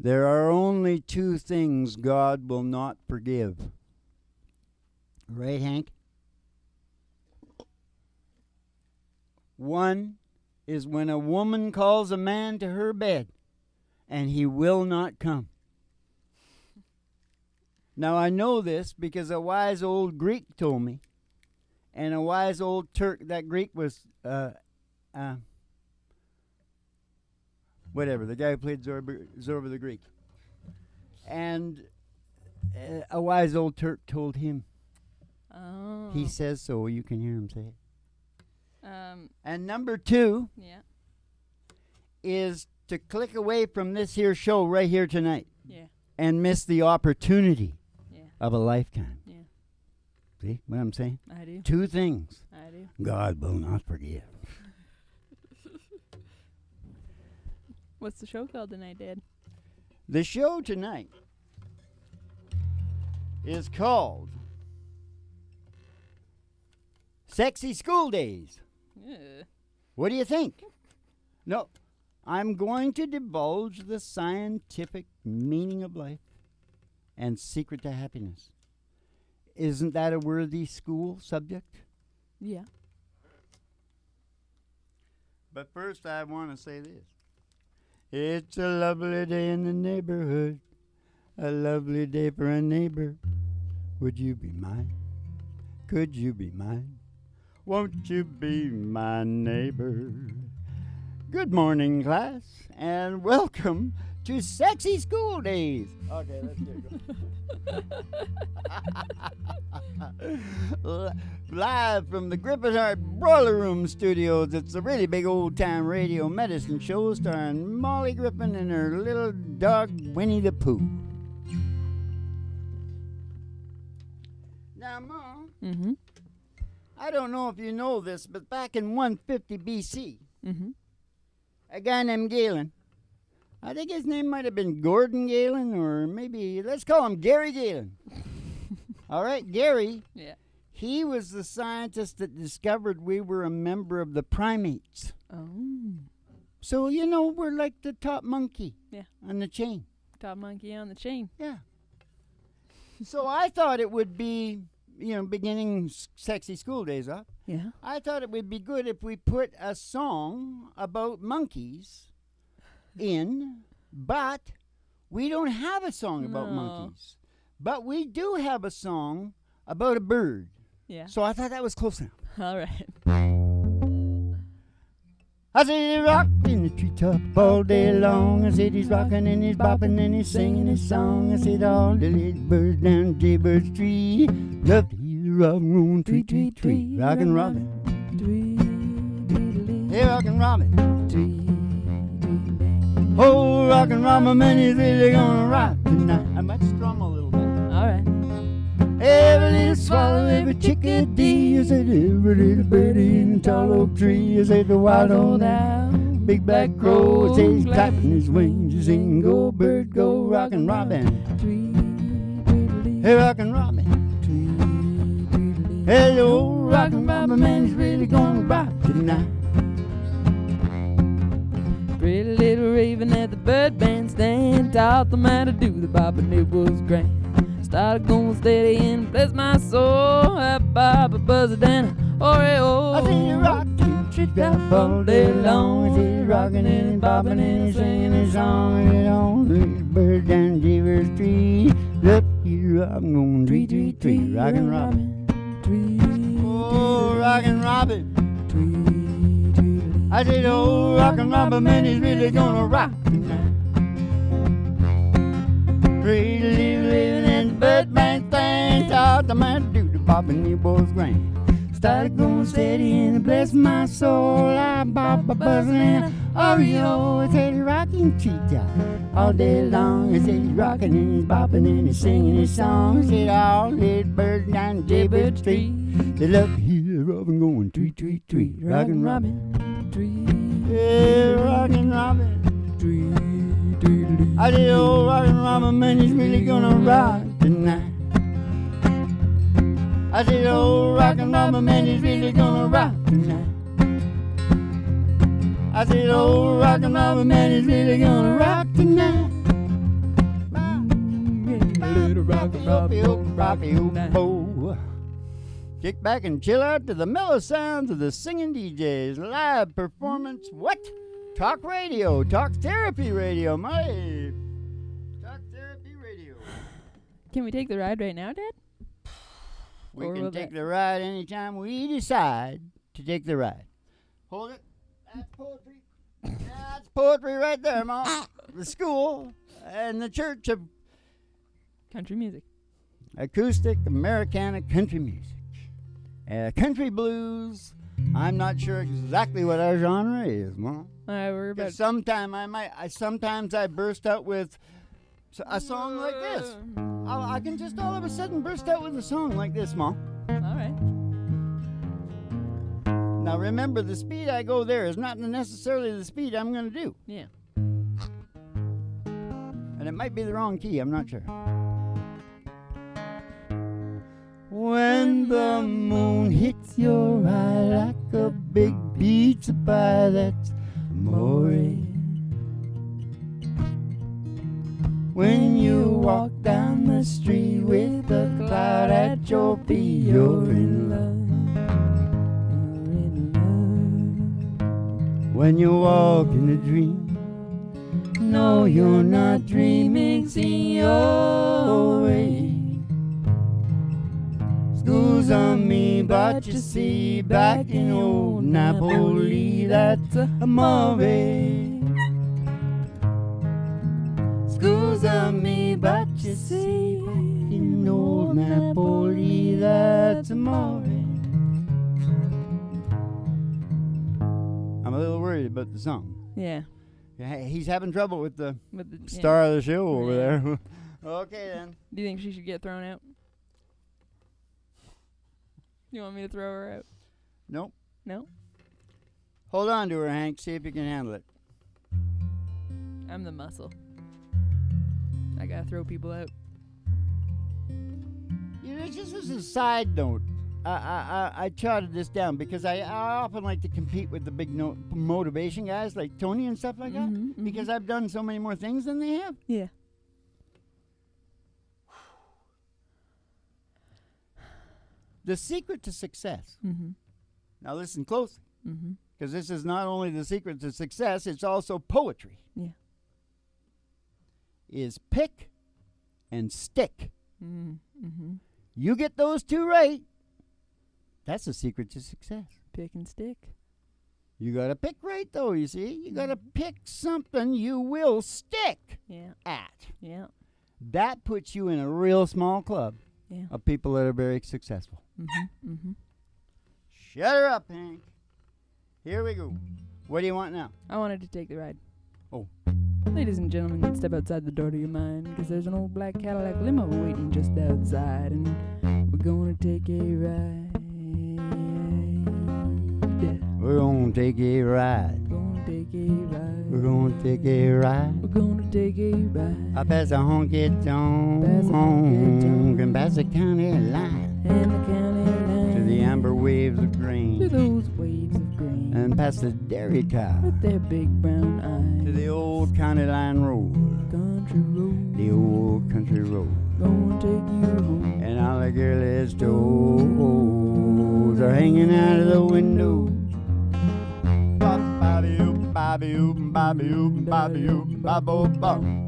There are only two things God will not forgive. Right, Hank? One is when a woman calls a man to her bed and he will not come. Now, I know this because a wise old Greek told me, and a wise old Turk, that Greek was, whatever, the guy who played Zorba the Greek. And a wise old Turk told him. Oh. He says so, you can hear him say it. And number two is to click away from this here show right here tonight and miss the opportunity of a lifetime. Yeah. See what I'm saying? I do. Two things I do. God will not forgive. What's the show called tonight, Dad? The show tonight is called Sexy School Days. What do you think? No, I'm going to divulge the scientific meaning of life and secret to happiness. Isn't that a worthy school subject? Yeah. But first I want to say this. It's a lovely day in the neighborhood, a lovely day for a neighbor. Would you be mine? Could you be mine? Won't you be my neighbor? Good morning, class, and welcome to Sexy School Days. Okay, let's get going. Live from the Griffith Hart Broiler Room Studios, it's a really big old-time radio medicine show starring Molly Griffin and her little dog, Winnie the Pooh. Now, Mom, I don't know if you know this, but back in 150 B.C., a guy named Galen, I think his name might have been Gordon Galen, or maybe, let's call him Gary Galen. All right, Gary. Yeah. He was the scientist that discovered we were a member of the primates. Oh. So, you know, we're like the top monkey on the chain. Top monkey on the chain. Yeah. So I thought it would be, you know, beginning Sexy School Days up. Yeah. I thought it would be good if we put a song about monkeys in, but we don't have a song about monkeys. But we do have a song about a bird. Yeah. So I thought that was close enough. All right. I said he rocked in the treetop all day long. I said he's rocking and he's bopping and he's singing his song. I said all the little birds down Jaybird's tree love to hear the robin room, tweet, tweet, tweet, rockin' robin. Hey, rockin' robin. Oh, rockin' robin, man, he's really gonna rock tonight. I might strum a little bit. All right. Every little swallow, every chickadee, I said every little birdie in the tall oak tree, I said the wild old owl, big black crow, I said he's clapping his wings, he's singing, go bird, go, rockin' robin. Hey, rockin' robin. Hello, rockin' robin, man, he's really gonna rock tonight. Pretty little raven at the bird bandstand taught the man to do the bop, and it was grand. Started going steady and bless my soul. That bob a buzzard and a Oreo. I see you rockin', treetop all day long. I see you rockin' and boppin' and singing a song. And all the bird down Jaybird's tree. Look here, I'm going tweet, tweet, tweet, rockin' robin. Oh, rockin' robin. I said, oh, rockin' robin, man, he's really gonna rock tonight. Pretty little living in the bird band thing. Taught the man to do the bop and he was grand. Started going steady and bless my soul. I bop a buzzing and a Oreo. I said he's rocking treetop all day long. I said he's rocking and he's bopping and he's singing his song. I said all little birds down Jaybird's tree, they love to hear the robin going tweet, tweet, tweet, rockin' robin. Yeah, rockin' robin. I said, oh, rockin' robin, man, he's really gonna rock tonight. I said, oh, rockin' robin, man, he's really gonna rock tonight. I said, oh, rockin' robin, man, he's really gonna rock tonight. Bop-bop-bop-bop-bop. Kick back and chill out to the mellow sounds of the singing DJs. Live performance. What? Talk radio. Talk therapy radio. My talk therapy radio. Can we take the ride right now, Dad? We Or can will take that- the ride anytime we decide to take the ride. Hold it. That's poetry. That's poetry right there, Mom. The school and the church of Country music. acoustic Americana country music. Country blues. I'm not sure exactly what our genre is, Mom. We're about. Because sometimes I burst out with a song like this. I can just all of a sudden burst out with a song like this, Mom. All right. Now remember, the speed I go there is not necessarily the speed I'm going to do. Yeah. And it might be the wrong key, I'm not sure. When the moon hits your eye like a big pizza pie, that's amore. When you walk down the street with a cloud at your feet, you're in love. You're in love. When you walk in a dream, no, you're not dreaming, signore. School's on me, but you see, back in old Napoli, that's amore. School's on me, but you see, in old Napoli, that's amore. I'm a little worried about the song. Yeah. He's having trouble with the But the, star of the show over Yeah. there. Okay, then. Do you think she should get thrown out? You want me to throw her out? Nope. No? Hold on to her, Hank. See if you can handle it. I'm the muscle. I gotta throw people out. You know, just as a side note, I jotted this down because I often like to compete with the big motivation guys like Tony and stuff like that because I've done so many more things than they have. Yeah. The secret to success. Mm-hmm. Now listen closely, Mm-hmm. because this is not only the secret to success, it's also poetry. Yeah. Is pick and stick. Mm-hmm. You get those two right, that's the secret to success. Pick and stick. You gotta pick right, though, you see. You gotta pick something you will stick Yeah. at. Yeah. That puts you in a real small club Yeah. of people that are very successful. Mm-hmm. Mm-hmm. Shut her up, Hank. Here we go. What do you want now? I wanted to take the ride. Oh. Ladies and gentlemen, step outside the door to your mind, because there's an old black Cadillac limo waiting just outside, and we're gonna take a ride. We're gonna take a ride. Gonna take a ride. We're gonna take a ride. We're gonna take a ride. I pass a honky tonk Pass a honky-tonk. and pass the county line And the county line. to the amber waves of To grain those waves of grain. and past the dairy cow With their big brown eyes. to the old county line road, Country road. the old country road. Gonna take you home. And all the girlies' toes are hanging out of the window.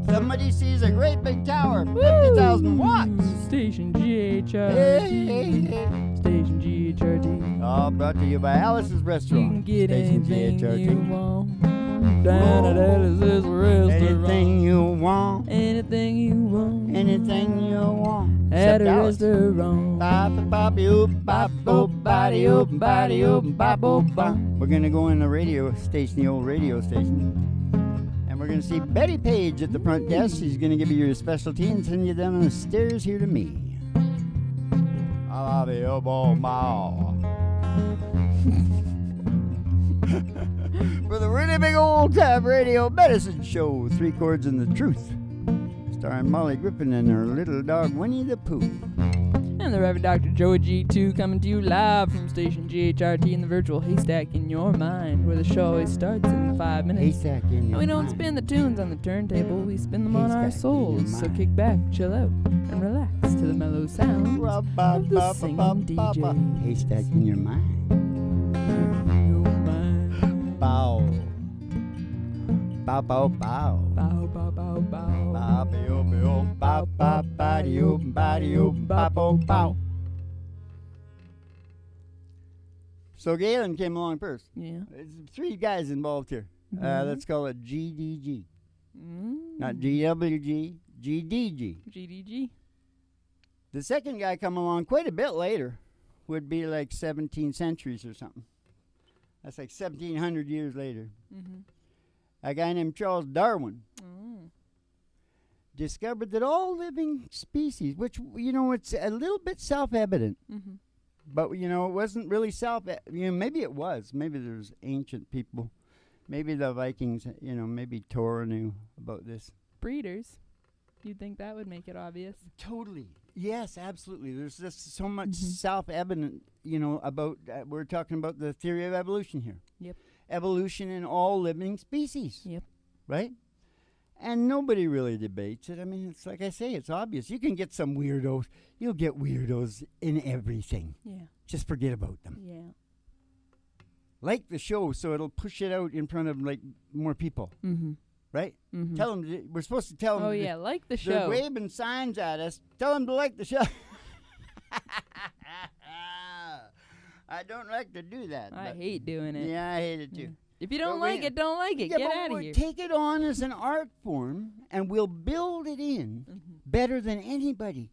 Somebody sees a great big tower, 50,000 watts. Station GHRT. Hey, hey, hey. Station GHRT. All brought to you by Alice's You can Restaurant. get Station anything you GHRT. want. Down at Alice's restaurant. Anything you want, Anything you want. anything you want. At Except a Alice. restaurant. We're gonna go in the radio station, the old radio station, and we're gonna see Betty Page at the front desk. She's gonna give you your specialty and send you down the stairs here to me. I love you, elbow mile. For the really big old time radio medicine show, 3 Chords and the Truth, starring Molly Griffin and her little dog Winnie the Pooh. And the Reverend Dr. Joey G2, coming to you live from station GHRT in the virtual haystack in your mind, where the show always starts in 5 minutes. Haystack in your And we don't mind. spin the tunes on the turntable, we spin them on our Haystack in your souls. So mind. kick back, chill out, and relax to the mellow sounds of the singing DJ. Haystack in your mind. Bow. Bow, bow, bow. Bow, bow, bow, bow. Bow, bow, bow, bow, bow, bow, bow, bow, bow, bow. So Galen came along first. Yeah. There's 3 guys involved here. Mhm. Let's call it GDG. Mm. Not GWG, GDG. GDG. The second guy come along quite a bit later. Would be like 17 centuries or something. That's like 1,700 years later. Mm-hmm. A guy named Charles Darwin Mm. discovered that all living species, which, it's a little bit self-evident, Mm-hmm. but, it wasn't really maybe it was. Maybe there's ancient people. Maybe the Vikings, maybe Torah knew about this. Breeders. You'd think that would make it obvious. Totally. Yes, absolutely. There's just so much Mhm. self-evident, about, we're talking about the theory of evolution here. Yep. Evolution in all living species. Yep. Right? And nobody really debates it. I mean, it's like I say, it's obvious. You can get some weirdos. You'll get weirdos in everything. Yeah. Just forget about them. Yeah. Like the show, so it'll push it out in front of, more people. Mm-hmm. Right? Mm-hmm. Tell them, we're supposed to tell them. Oh, yeah, like the They're show. waving signs at us. Tell them to like the show. I don't like to do that. I but hate doing it. Yeah, I hate it too. Yeah. If you don't But like it, don't like it. Yeah, Get but out of we'll here. take it on as an art form, and we'll build it in Mhm. better than anybody.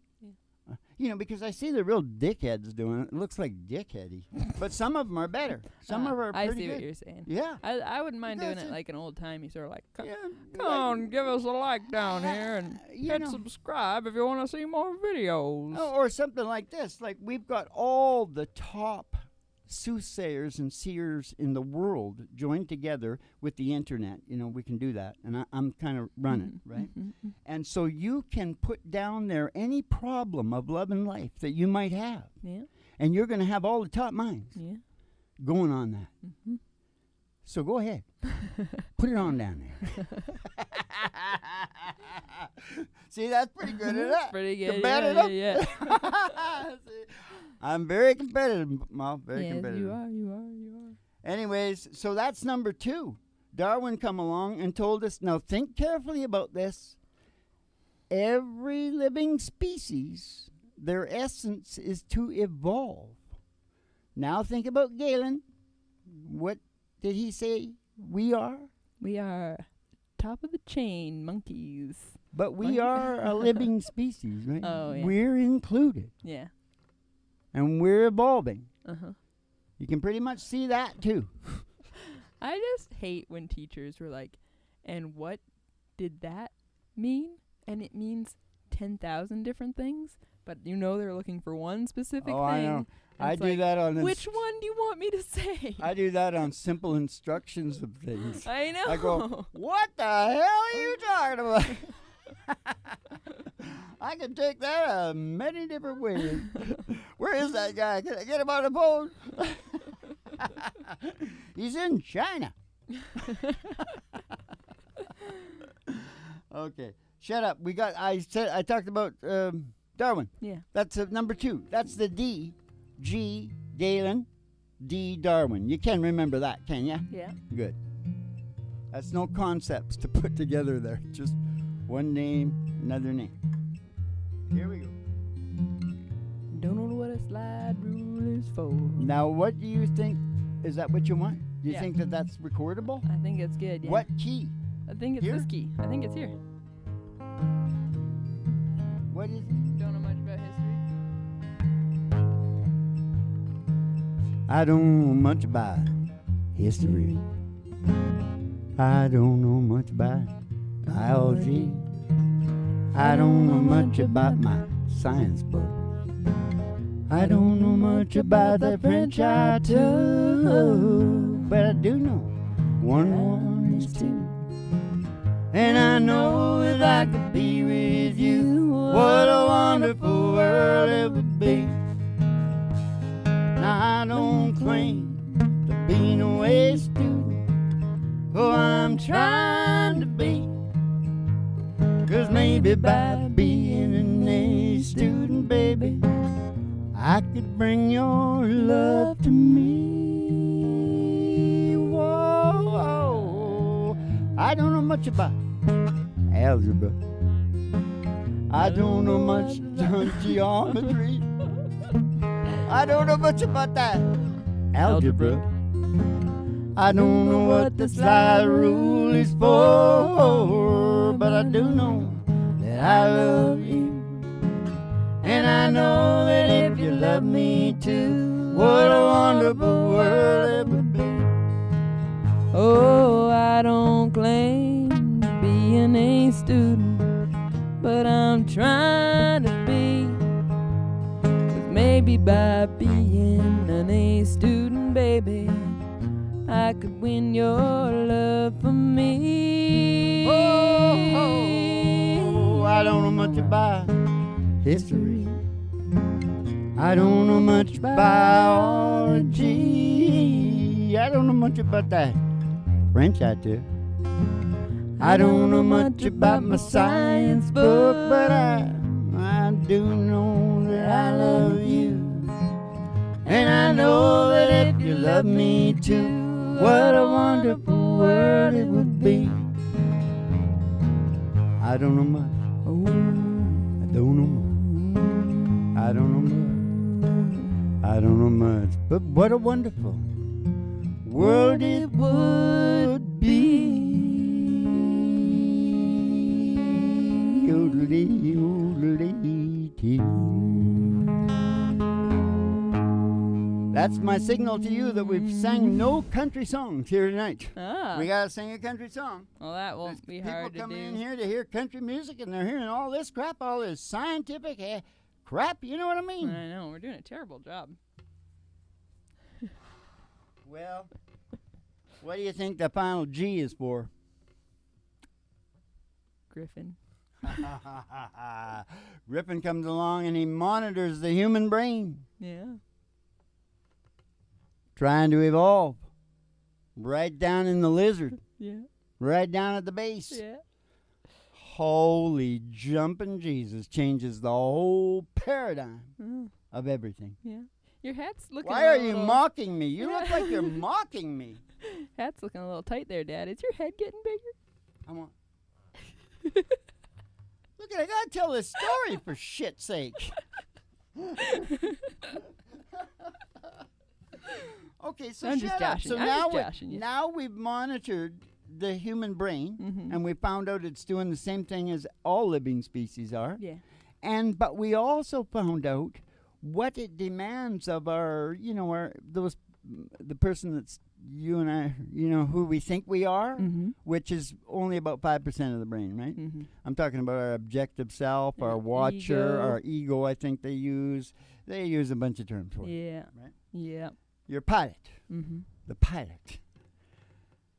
Yeah. Because I see the real dickheads doing it. It looks like dickheady. But some of them are better. Some of them are I pretty see good. what you're saying. Yeah. I wouldn't mind doing Because it like an old timey sort of like, Yeah, come on, give us a like down here and hit subscribe if you want to see more videos. Or something like this. Like, we've got all the top soothsayers and seers in the world joined together with the internet. We can do that. And I'm kind of running, right? Mhm. And so you can put down there any problem of love and life that you might have. Yeah. And you're going to have all the top minds Yeah. going on that. Mm-hmm. So go ahead. Put it on down there. See, that's pretty good, isn't it? Pretty good. Competitive? Yeah. See, I'm very competitive, Mal. Very Yes, competitive. you are. Anyways, so that's number 2. Darwin come along and told us, now think carefully about this. Every living species, their essence is to evolve. Now think about Galen. What did he say we are? We are top of the chain monkeys. But we are a living species, right? Oh, yeah. We're included. Yeah. And we're evolving. Uh-huh. You can pretty much see that, too. I just hate when teachers were like, and what did that mean? And it means 10,000 different things, but they're looking for one specific thing. I know. And I it's do like, that on... which one do you want me to say? I do that on simple instructions of things. I know. I go, what the hell are you talking about? I can take that many different ways. Where is that guy? Can I get him on the phone? He's in China. Okay, shut up. I talked about Darwin. Yeah. That's number 2. That's the D. G, Galen. D, Darwin. You can remember that, can you? Yeah. Good. That's no concepts to put together there. Just one name, another name. Here we go. Don't know what a slide rule is for. Now, what do you think? Is that what you want? Do you Yeah. think that that's recordable? I think it's good, yeah. What key? I think it's Here? this key. I think it's here. What is it? Don't know much about history. I don't know much about history. I don't know much about biology. I don't know much about my science book. I don't know much about that French I took, but I do know 1 + 1 is 2. And I know if I could be with you, what a wonderful world it would be. Now I don't claim to be no A student, oh, I'm trying to be. 'Cause maybe by being an A student, baby, I could bring your love to me. Whoa, I don't know much about algebra. I don't know much about geometry. I don't know much about that algebra. I don't know what the slide rule is for, but I do know that I love you. And I know that if you love me too, what a wonderful world it would be. Oh, I don't claim to be an A student, but I'm trying to be. 'Cause maybe by being an A student, baby, I could win your love for me. Oh, I don't know much about history. I don't know much biology. I don't know much about that French I do. I don't know much about my science book, but I do know that I love you. And I know that if you love me too, what a wonderful world it would be. I don't know much. Oh, I don't know much. I don't know much. I don't know much. But what a wonderful world it would be. Yodelee, yodelee, tee. That's my signal to you that we've sang no country songs here tonight. Ah. We gotta sing a country song. Well, that won't be hard to People do. coming in here to hear country music, and they're hearing all this crap, all this scientific crap. You know what I mean? I know, we're doing a terrible job. Well, what do you think the final G is for? Griffin. Griffin comes along and he monitors the human brain, Yeah. trying to evolve. Right down in the lizard, Yeah. right down at the base. Yeah. Holy jumping Jesus, changes the whole paradigm of everything. Yeah. Your hat's looking Why a are you little... mocking me? You look like you're mocking me. Hat's looking a little tight there, Dad. Is your head getting bigger? I want. Look, I gotta tell this story for shit's sake. Okay, so I'm just shut up. joshing. So I'm now, just joshing you. now we've monitored the human brain, and we found out it's doing the same thing as all living species are. Yeah. But we also found out what it demands of our, the person that's you and I, who we think we are, which is only about 5% of the brain, right? I'm talking about our objective self, our watcher, ego. our ego. I think they use a bunch of terms for it. Yeah. Right? Yeah. Your pilot, the pilot.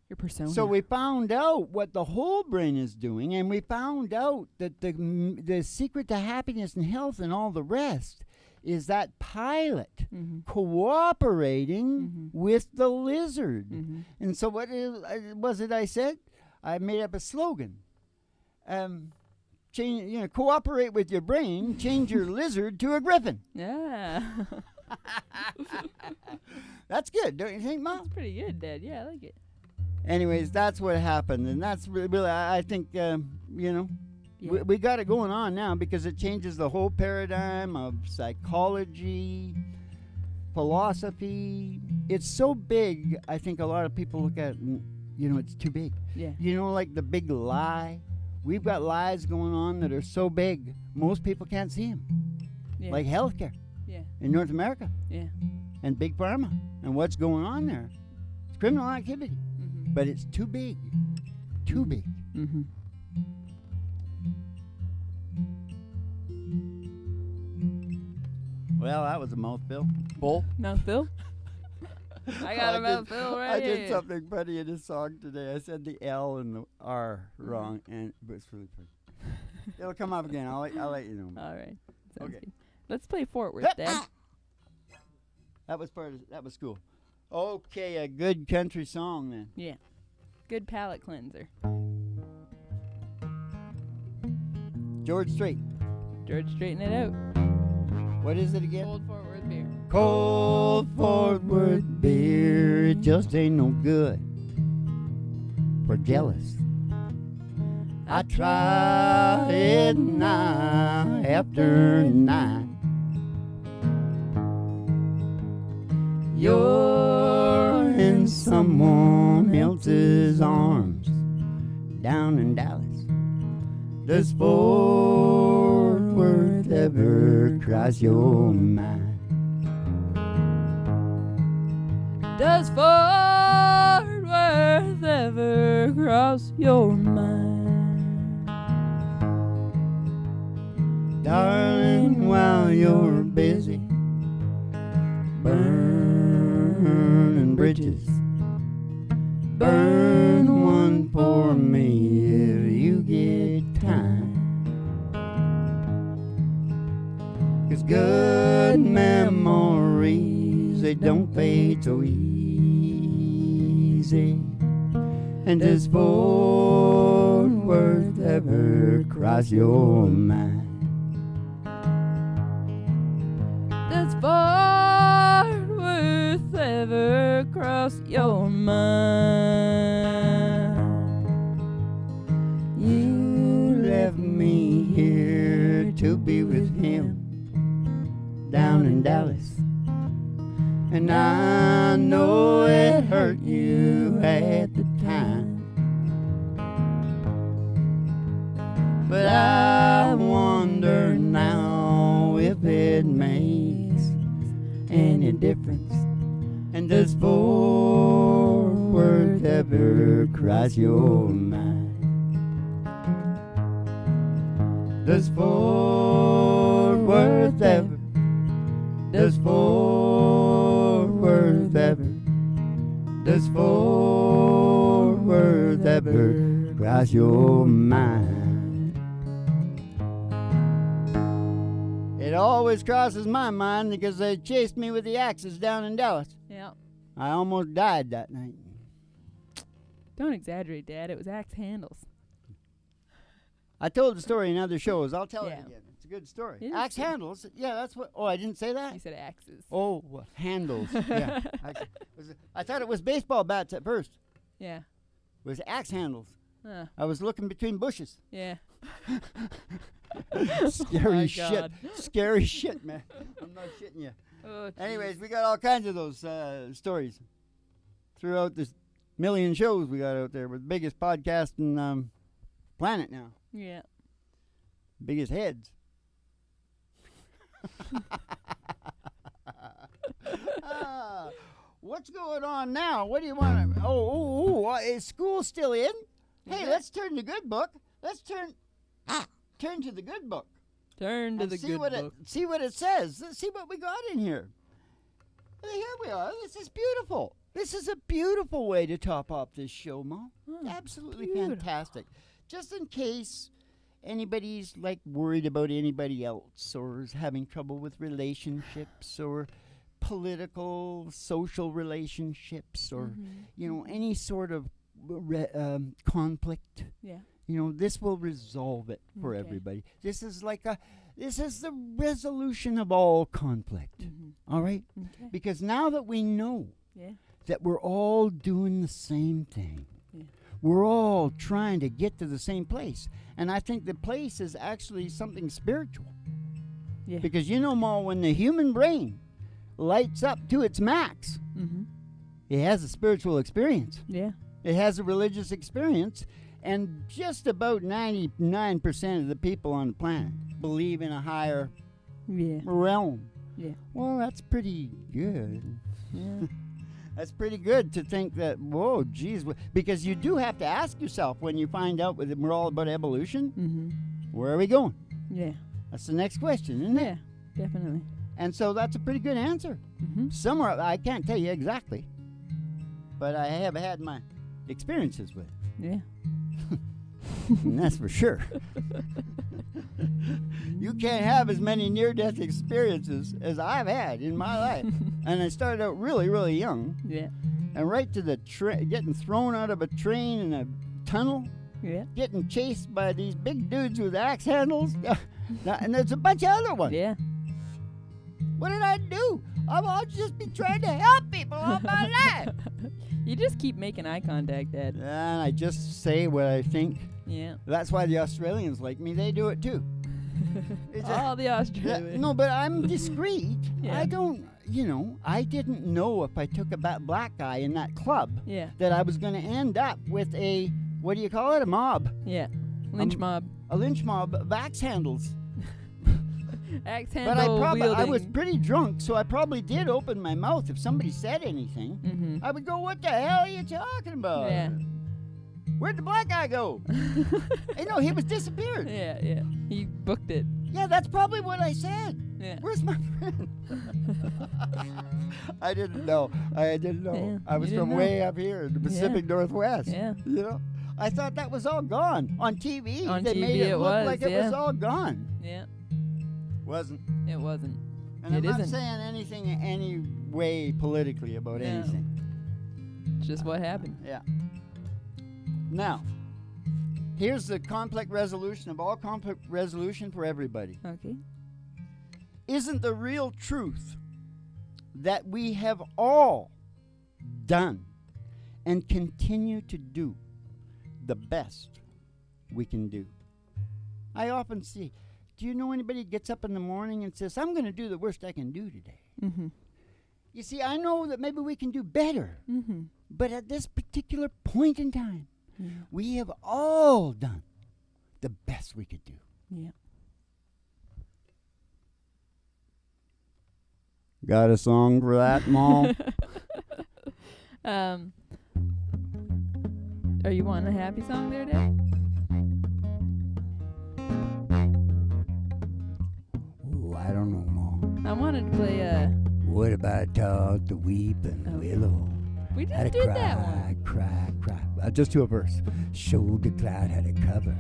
Your persona. So we found out what the whole brain is doing, and we found out that the secret to happiness and health and all the rest is that pilot cooperating with the lizard. And so what was it I said? I made up a slogan. Cooperate with your brain, change your lizard to a griffin. Yeah. That's good, don't you think, Mom? That's pretty good, Dad. Yeah, I like it. Anyways, that's what happened, and that's really I think, we got it going on now because it changes the whole paradigm of psychology, philosophy. It's so big, I think a lot of people look at it and, it's too big. Yeah. Like the big lie. We've got lies going on that are so big, most people can't see them. Yeah. Like healthcare in North America. Yeah. And big pharma. And what's going on there? It's criminal activity. But it's too big. Too big. Well, that was a mouthful. Bull. Mouthful? I got a mouthful right here. I did something funny in this song today. I said the L and the R wrong, and it was really funny. It'll come up again. I'll let you know. All right. Sounds Okay. good. Let's play Fort Worth, Dad. That was cool. Okay, a good country song then. Yeah. Good palate cleanser. George Strait. George, straighten it out. What is it again? Cold Fort Worth beer. Cold Fort Worth beer, it just ain't no good for jealous. I try it night after night. You're in someone else's arms down in Dallas. Does Fort Worth ever cross your mind? Does Fort Worth ever cross your mind? Darling, while you're busy burning bridges, burn one for me if you get time. 'Cause good memories, they don't fade so easy. And does Fort Worth ever cross your mind? Does Fort Worth ever cross your mind? You left me here to be with him down in Dallas, and I know it hurt you at the time. But I wonder now if it makes any difference. And does Fort Worth ever cross your mind? Does Fort Worth ever? Does Fort Worth ever? Does Fort Worth ever cross your mind? It always crosses my mind because they chased me with the axes down in Dallas. Yeah. I almost died that night. Don't exaggerate, Dad. It was axe handles. I told the story in other shows. I'll tell it Yeah. again. It's a good story. It is Axe good. handles. Yeah, that's what. Oh, I didn't say that? You said axes. Oh, handles. Yeah. I thought it was baseball bats at first. Yeah. It was axe handles. I I was looking between bushes. Yeah. Scary my shit. God. Scary shit, man. I'm not shitting you. Oh, Anyways, jeez. we got all kinds of those stories throughout this million shows we got out there. We're the biggest podcast in planet now. Yeah. Biggest heads. What's going on now? What do you want to... is school still in? Hey, let's turn to good book. Let's turn to the good book. Turn to And the see good what book. see what it says. Let's see what we got in here. Here we are. This is beautiful. This is a beautiful way to top off this show, Mo. Absolutely beautiful. fantastic. Just in case anybody's like worried about anybody else or is having trouble with relationships or political, social relationships or, any sort of conflict. Yeah. This will resolve it for Okay. everybody. This is the resolution of all conflict. All right? Okay. Because now that we know Yeah. that we're all doing the same thing, Yeah. we're all trying to get to the same place. And I think the place is actually something spiritual. Yeah. Because Ma, when the human brain lights up to its max, it has a spiritual experience. Yeah. It has a religious experience. And just about 99% of the people on the planet believe in a higher Yeah. realm. Yeah. Well, that's pretty good. Yeah. That's pretty good to think that, whoa, geez. Because you do have to ask yourself when you find out that we're all about evolution, where are we going? Yeah. That's the next question, isn't it? Yeah. Definitely. And so that's a pretty good answer. Somewhere, I can't tell you exactly, but I have had my experiences with it. Yeah. And that's for sure. You can't have as many near-death experiences as I've had in my life. And I started out really, really young. Yeah. And right to the getting thrown out of a train in a tunnel. Yeah. Getting chased by these big dudes with axe handles. And there's a bunch of other ones. Yeah. What did I do? I'll just be trying to help people all my life. You just keep making eye contact, Dad. And I just say what I think. Yeah. That's why the Australians like me. They do it too. All the Australians. No, but I'm discreet. Yeah. I don't, I didn't know if I took a black guy in that club Yeah. that I was going to end up with a, what do you call it? A mob. Yeah. Lynch mob. A lynch mob of axe handles. Axe But handle I was wielding. pretty drunk, so I probably did open my mouth. If somebody said anything, Mm-hmm. I would go, "What the hell are you talking about? Yeah. Where'd the black guy go?" Hey, no, he was disappeared. Yeah, yeah. He booked it. Yeah, that's probably what I said. Yeah. Where's my friend? I didn't know. Yeah, I was you from didn't way up here in the Pacific Northwest. Yeah. I thought that was all gone. On TV, On they TV made it it look was, like it yeah. was all gone. Yeah. Wasn't. It wasn't. And It I'm not isn't. saying anything any way politically about No. anything. It's just what happened. Yeah. Now, here's the conflict resolution of all conflict resolution for everybody. Okay. Isn't the real truth that we have all done and continue to do the best we can do? I often see, do you know anybody gets up in the morning and says, I'm going to do the worst I can do today? Mm-hmm. You see, I know that maybe we can do better, Mm-hmm. but at this particular point in time, Yeah. we have all done the best we could do. Yeah. Got a song for that, Mom? Are you wanting a happy song there, Dad? Oh, I don't know, Mom. I wanted to play What about Todd the Weeping Willow? we Had just to did cry, that one. cry. Just to a verse. Showed the cloud had a cover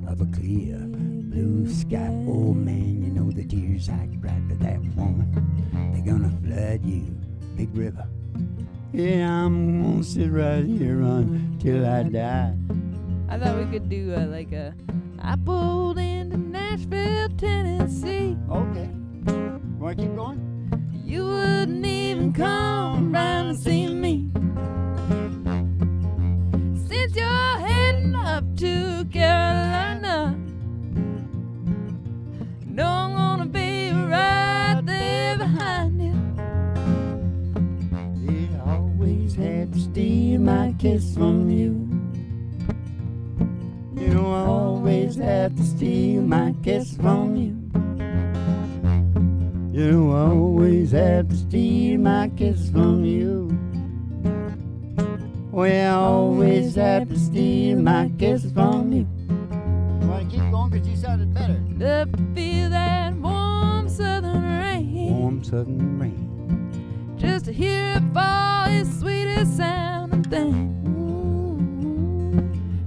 of a clear blue sky. Oh man, you know the tears I cried for that woman. They're gonna flood you, big river. Yeah, I'm gonna sit right here until I die. I thought we could do I pulled into Nashville, Tennessee. Okay. Wanna keep going? You wouldn't even come round to see me. Since you're heading up to Carolina, know I'm gonna be right there behind you. It always had to steal my kiss from you. You know I always had to steal my kiss from you. You know I always had to steal my kiss from you. Well, I always had to steal my kiss from you. You want to keep going because you sounded better. Love to feel that warm southern rain. Warm southern rain. Just to hear it fall is sweetest sounding thing.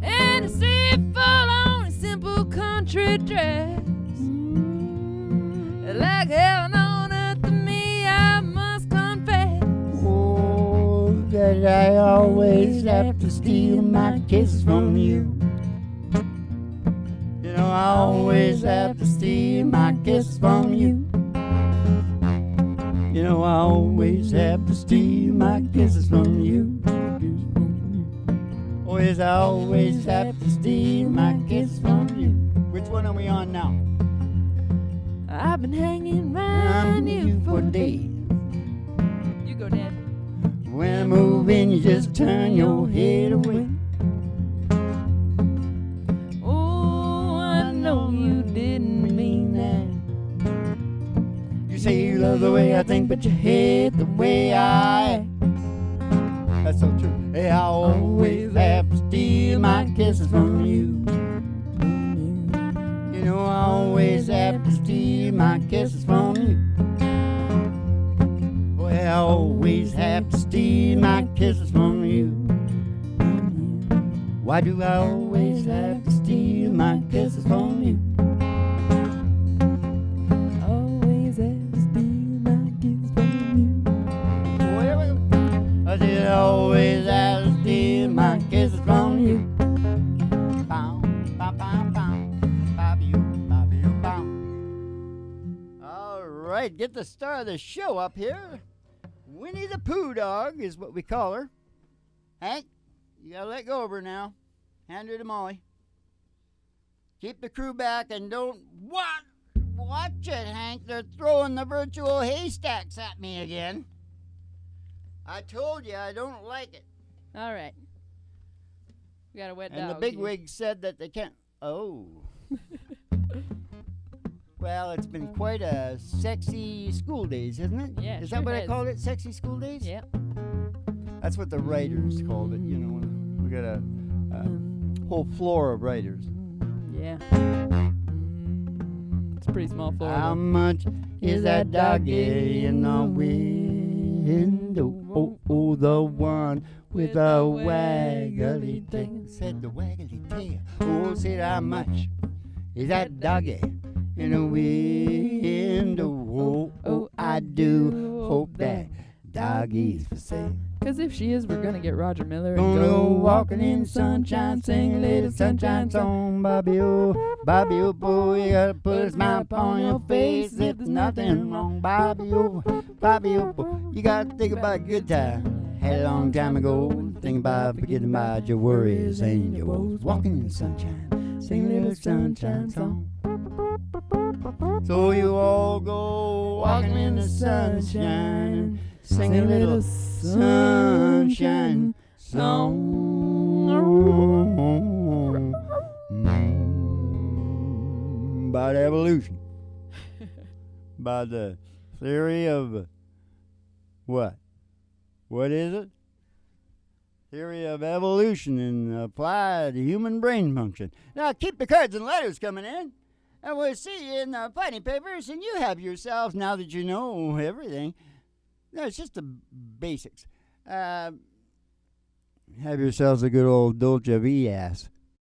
And to see it fall on a simple country dress. Like heaven on earth to me, I must confess. Oh, that I always have to steal my kiss from you. You know I always have to steal my kiss from you. You know I always have to steal my kisses from you. Oh yes, I always have to steal my kiss from you. Which one are we on now? I've been hanging round you for days. You go, Dad. When I move in, you just turn your head away. Oh, I know you didn't mean that. You say you love the way I think, but you hate the way I act. That's so true. Hey, I always have to steal my kisses from you. You know I always have to steal my kisses from you. Boy, I always have to steal my kisses from you. Why do I always have to steal my kisses from you? get the star of the show up here. Winnie the Pooh dog is what we call her. Hank, you gotta let go of her now. Hand her to Molly. Keep the crew back and don't... What? Watch it, Hank. They're throwing the virtual haystacks at me again. I told you I don't like it. All right. We got a wet dog. And the bigwig said that they can't... Oh. Well, it's been quite a sexy school days, isn't it? Yeah, Is sure that what I has. called it? Sexy school days? Yeah. That's what the writers called it. You know, we got a whole floor of writers. Yeah. It's a pretty small floor. How though. much is that doggy in the window? Oh, the one with a waggly tail. Said the waggly tail. Oh, said how much is that doggy in the window? Oh, I do hope that doggy's for sale. 'Cause if she is, we're gonna get Roger Miller and Gonna go go walking in the sunshine, sing a little sunshine song. Bobby, oh boy, you gotta put a smile upon your face if there's nothing wrong. Bobby, oh boy, you gotta think about a good time. Had a long time ago, thinking about forgetting about your worries and your woes. Walking in the sunshine, sing a little sunshine song. So you all go walking in the sunshine, sing a little sunshine song. About evolution. About the theory of what? What is it? Theory of evolution and applied to human brain function. Now keep the cards and letters coming in. And we'll see you in the fighting papers, and you have yourselves, now that you know everything. No, it's just the basics. Have yourselves a good old Dolce V ass.